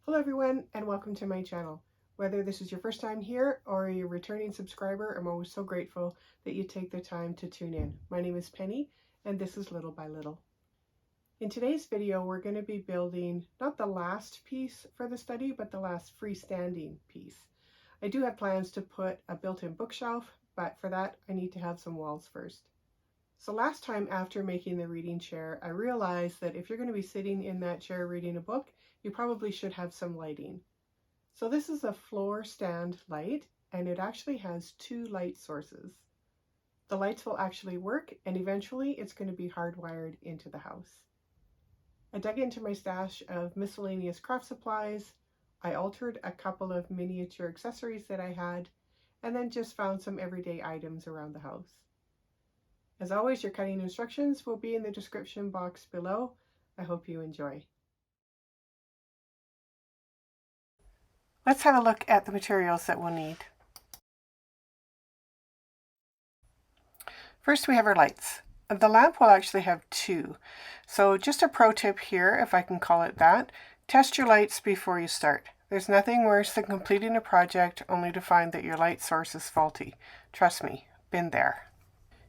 Hello everyone and welcome to my channel. Whether this is your first time here or you're a returning subscriber, I'm always so grateful that you take the time to tune in. My name is Penny and this is Little by Little. In today's video we're going to be building not the last piece for the study but the last freestanding piece. I do have plans to put a built-in bookshelf, but for that I need to have some walls first. So last time after making the reading chair, I realized that if you're going to be sitting in that chair reading a book, you probably should have some lighting. So this is a floor stand light, and it actually has two light sources. The lights will actually work, and eventually it's going to be hardwired into the house. I dug into my stash of miscellaneous craft supplies. I altered a couple of miniature accessories that I had, and then just found some everyday items around the house. As always, your cutting instructions will be in the description box below. I hope you enjoy. Let's have a look at the materials that we'll need. First we have our lights. The lamp will actually have two. So just a pro tip here, if I can call it that, test your lights before you start. There's nothing worse than completing a project only to find that your light source is faulty. Trust me, been there.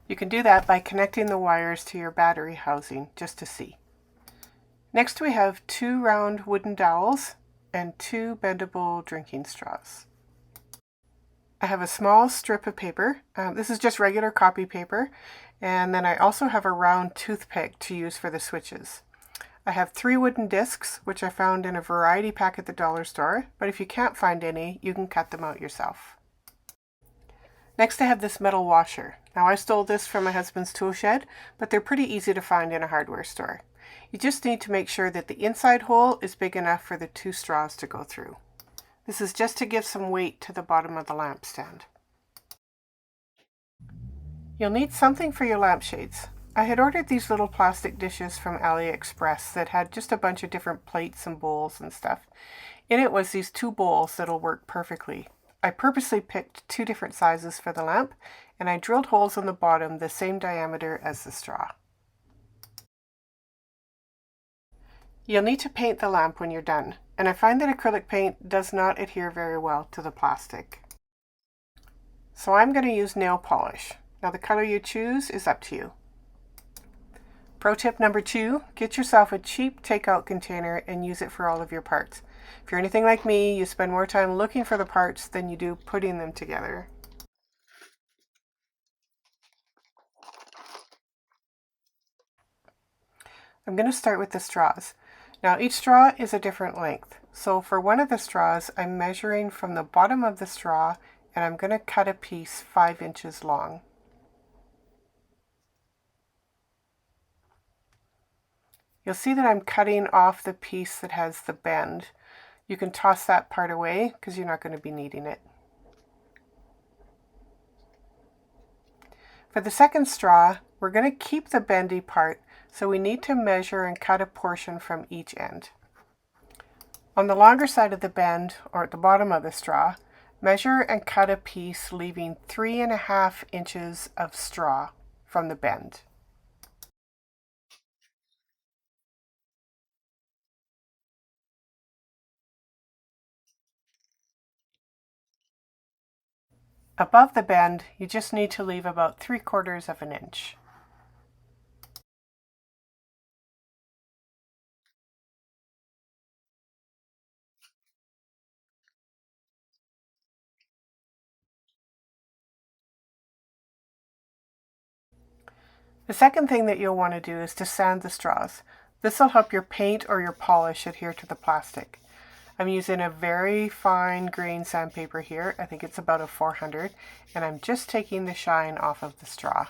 You can do that by connecting the wires to your battery housing just to see. Next we have two round wooden dowels and two bendable drinking straws. I have a small strip of paper. This is just regular copy paper, and then I also have a round toothpick to use for the switches. I have 3 wooden discs, which I found in a variety pack at the dollar store, but if you can't find any, you can cut them out yourself. Next I have this metal washer. Now I stole this from my husband's tool shed, but they're pretty easy to find in a hardware store. You just need to make sure that the inside hole is big enough for the 2 straws to go through. This is just to give some weight to the bottom of the lamp stand. You'll need something for your lampshades. I had ordered these little plastic dishes from AliExpress that had just a bunch of different plates and bowls and stuff. In it was these 2 bowls that'll work perfectly. I purposely picked 2 different sizes for the lamp, and I drilled holes on the bottom the same diameter as the straw. You'll need to paint the lamp when you're done, and I find that acrylic paint does not adhere very well to the plastic. So I'm going to use nail polish. Now the color you choose is up to you. Pro tip number 2, get yourself a cheap takeout container and use it for all of your parts. If you're anything like me, you spend more time looking for the parts than you do putting them together. I'm going to start with the straws. Now each straw is a different length. So for one of the straws, I'm measuring from the bottom of the straw and I'm going to cut a piece 5 inches long. You'll see that I'm cutting off the piece that has the bend. You can toss that part away because you're not going to be needing it. For the second straw, we're going to keep the bendy part, so we need to measure and cut a portion from each end. On the longer side of the bend, or at the bottom of the straw, measure and cut a piece leaving 3.5 inches of straw from the bend. Above the bend, you just need to leave about 3/4 of an inch. The second thing that you'll want to do is to sand the straws. This will help your paint or your polish adhere to the plastic. I'm using a very fine grain sandpaper here. I think it's about a 400, and I'm just taking the shine off of the straw.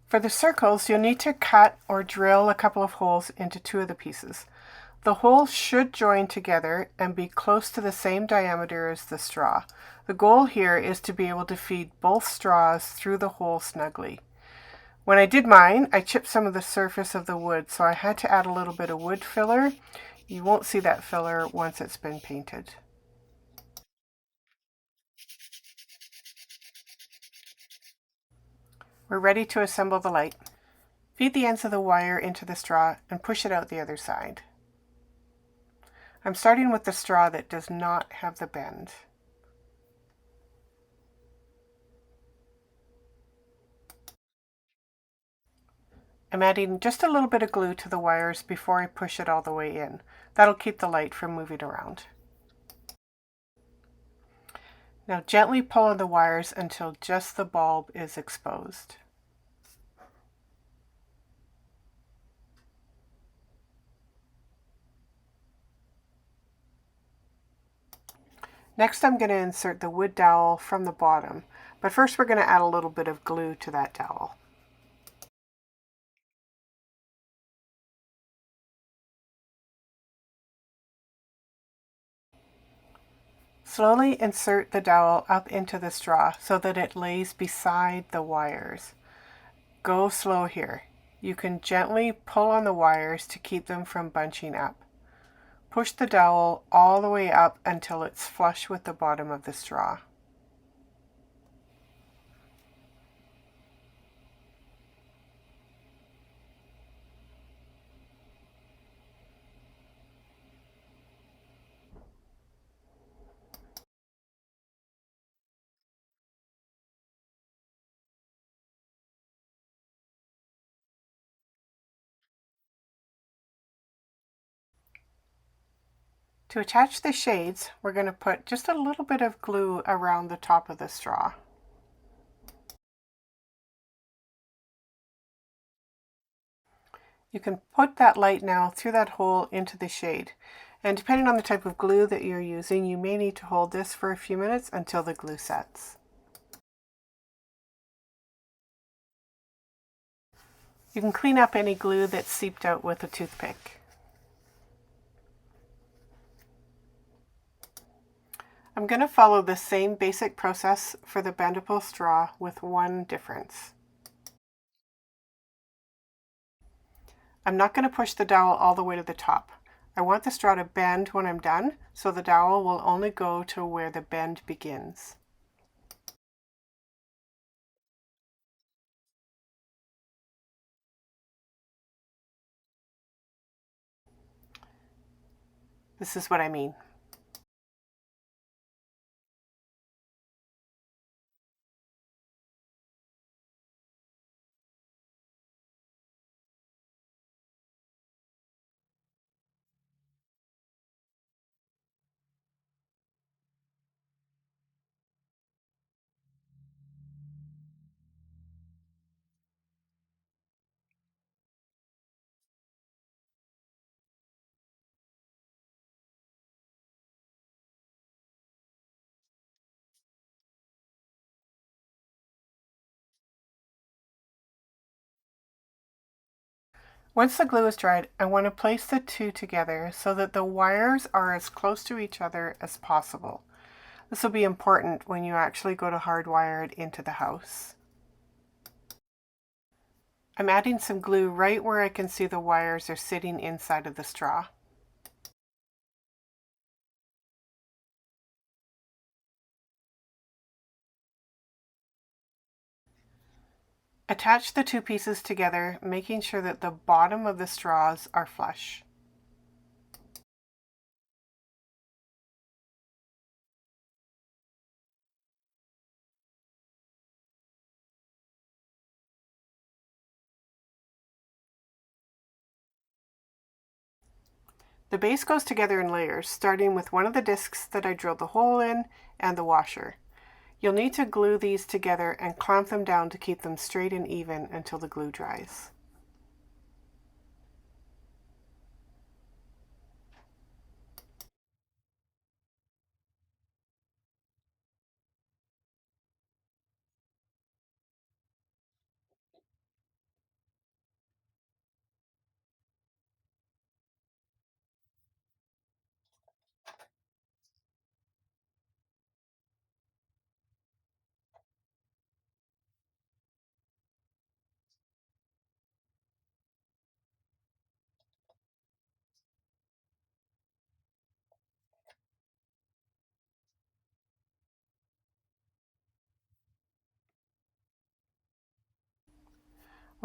For the circles, you'll need to cut or drill a couple of holes into 2 of the pieces. The holes should join together and be close to the same diameter as the straw. The goal here is to be able to feed both straws through the hole snugly. When I did mine, I chipped some of the surface of the wood, so I had to add a little bit of wood filler. You won't see that filler once it's been painted. We're ready to assemble the light. Feed the ends of the wire into the straw and push it out the other side. I'm starting with the straw that does not have the bend. I'm adding just a little bit of glue to the wires before I push it all the way in. That'll keep the light from moving around. Now gently pull on the wires until just the bulb is exposed. Next I'm going to insert the wood dowel from the bottom, but first we're going to add a little bit of glue to that dowel. Slowly insert the dowel up into the straw so that it lays beside the wires. Go slow here. You can gently pull on the wires to keep them from bunching up. Push the dowel all the way up until it's flush with the bottom of the straw. To attach the shades, we're going to put just a little bit of glue around the top of the straw. You can put that light now through that hole into the shade. And depending on the type of glue that you're using, you may need to hold this for a few minutes until the glue sets. You can clean up any glue that's seeped out with a toothpick. I'm going to follow the same basic process for the bendable straw with one difference. I'm not going to push the dowel all the way to the top. I want the straw to bend when I'm done, so the dowel will only go to where the bend begins. This is what I mean. Once the glue is dried, I want to place the two together so that the wires are as close to each other as possible. This will be important when you actually go to hardwire it into the house. I'm adding some glue right where I can see the wires are sitting inside of the straw. Attach the two pieces together, making sure that the bottom of the straws are flush. The base goes together in layers, starting with one of the discs that I drilled the hole in and the washer. You'll need to glue these together and clamp them down to keep them straight and even until the glue dries.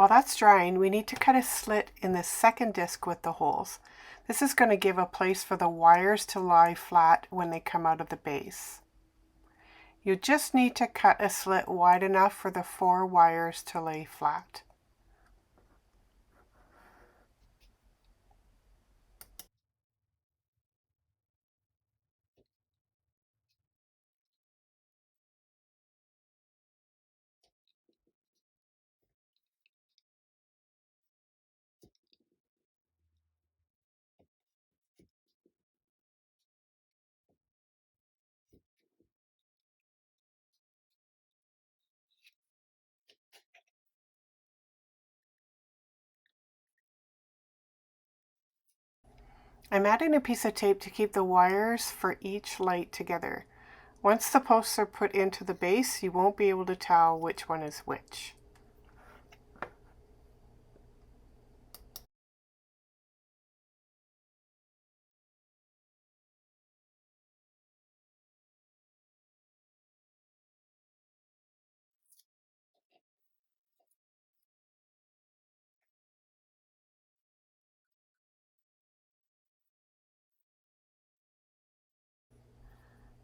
While that's drying, we need to cut a slit in the second disc with the holes. This is going to give a place for the wires to lie flat when they come out of the base. You just need to cut a slit wide enough for the 4 wires to lay flat. I'm adding a piece of tape to keep the wires for each light together. Once the posts are put into the base, you won't be able to tell which one is which.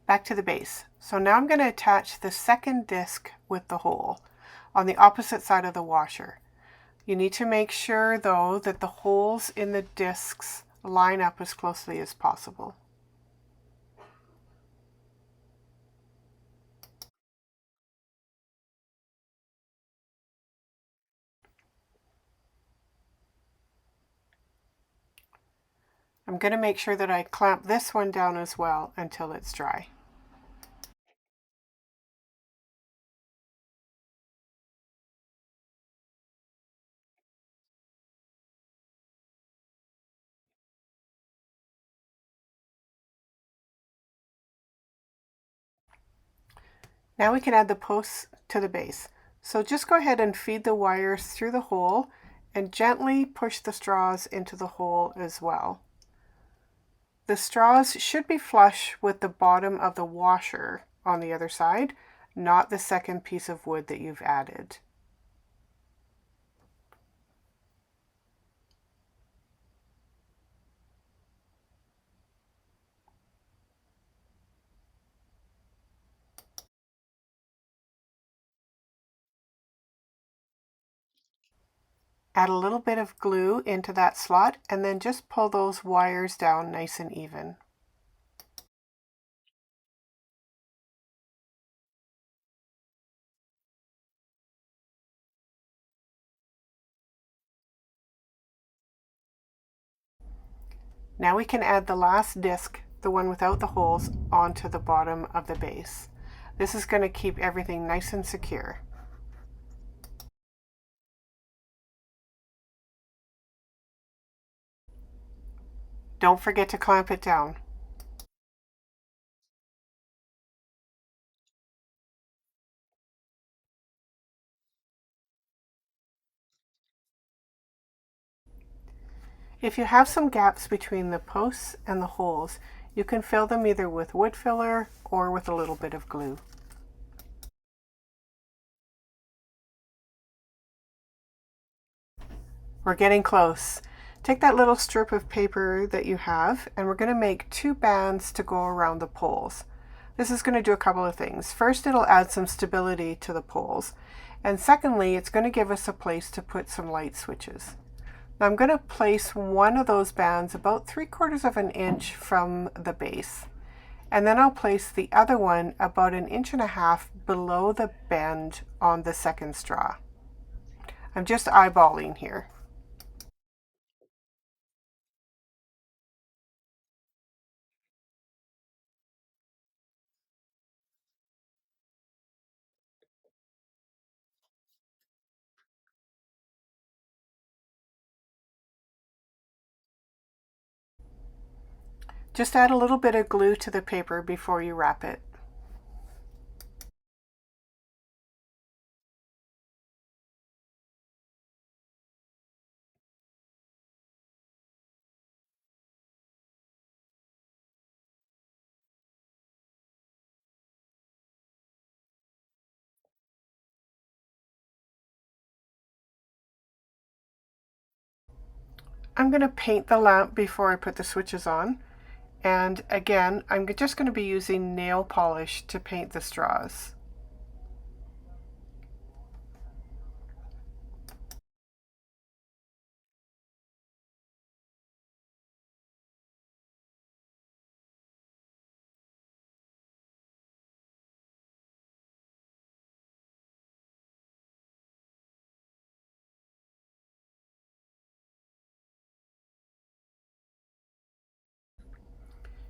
Back to the base. So now I'm going to attach the second disc with the hole on the opposite side of the washer. You need to make sure though that the holes in the discs line up as closely as possible. I'm going to make sure that I clamp this one down as well until it's dry. Now we can add the posts to the base. So just go ahead and feed the wires through the hole and gently push the straws into the hole as well. The straws should be flush with the bottom of the washer on the other side, not the second piece of wood that you've added. Add a little bit of glue into that slot and then just pull those wires down nice and even. Now we can add the last disc, the one without the holes, onto the bottom of the base. This is going to keep everything nice and secure. Don't forget to clamp it down. If you have some gaps between the posts and the holes, you can fill them either with wood filler or with a little bit of glue. We're getting close. Take that little strip of paper that you have, and we're going to make 2 bands to go around the poles. This is going to do a couple of things. First, it'll add some stability to the poles. And secondly, it's going to give us a place to put some light switches. Now I'm going to place one of those bands about 3/4 of an inch from the base. And then I'll place the other one about 1.5 inches below the bend on the second straw. I'm just eyeballing here. Just add a little bit of glue to the paper before you wrap it. I'm going to paint the lamp before I put the switches on. And again, I'm just going to be using nail polish to paint the straws.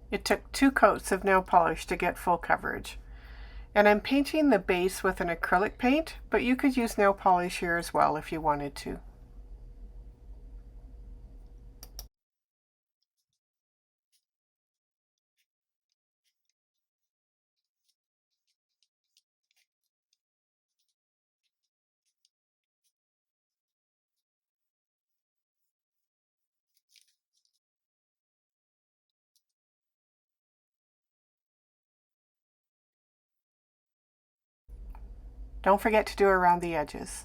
It took 2 coats of nail polish to get full coverage. And I'm painting the base with an acrylic paint, but you could use nail polish here as well if you wanted to. Don't forget to do around the edges.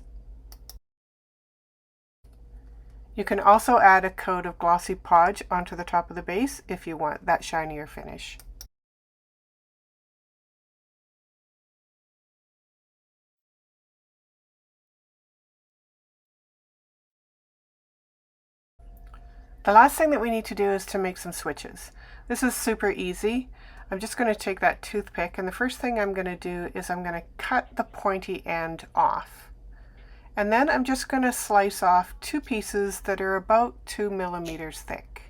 You can also add a coat of glossy podge onto the top of the base if you want that shinier finish. The last thing that we need to do is to make some switches. This is super easy. I'm just going to take that toothpick, and the first thing I'm going to do is I'm going to cut the pointy end off. And then I'm just going to slice off 2 pieces that are about 2 millimeters thick.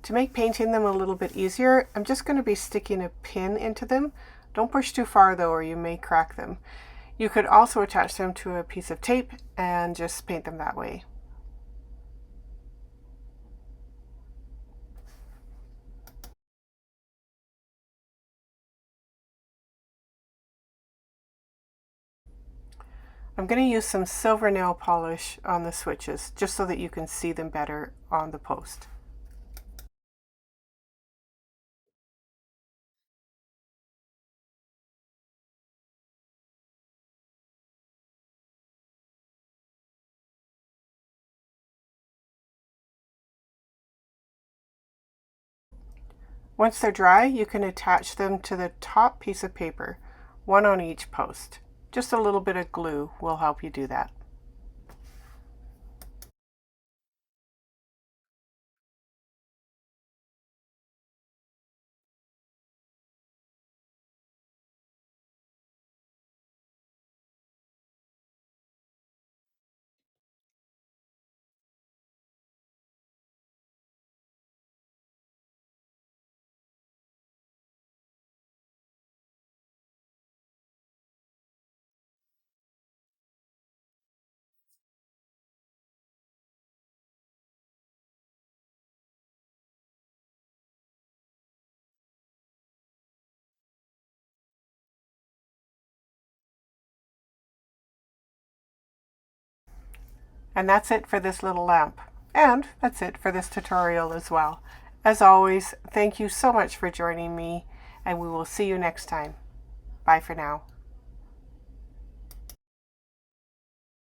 To make painting them a little bit easier, I'm just going to be sticking a pin into them. Don't push too far though, or you may crack them. You could also attach them to a piece of tape and just paint them that way. I'm going to use some silver nail polish on the switches just so that you can see them better on the post. Once they're dry, you can attach them to the top piece of paper, one on each post. Just a little bit of glue will help you do that. And that's it for this little lamp. And that's it for this tutorial as well. As always, thank you so much for joining me, and we will see you next time. Bye for now.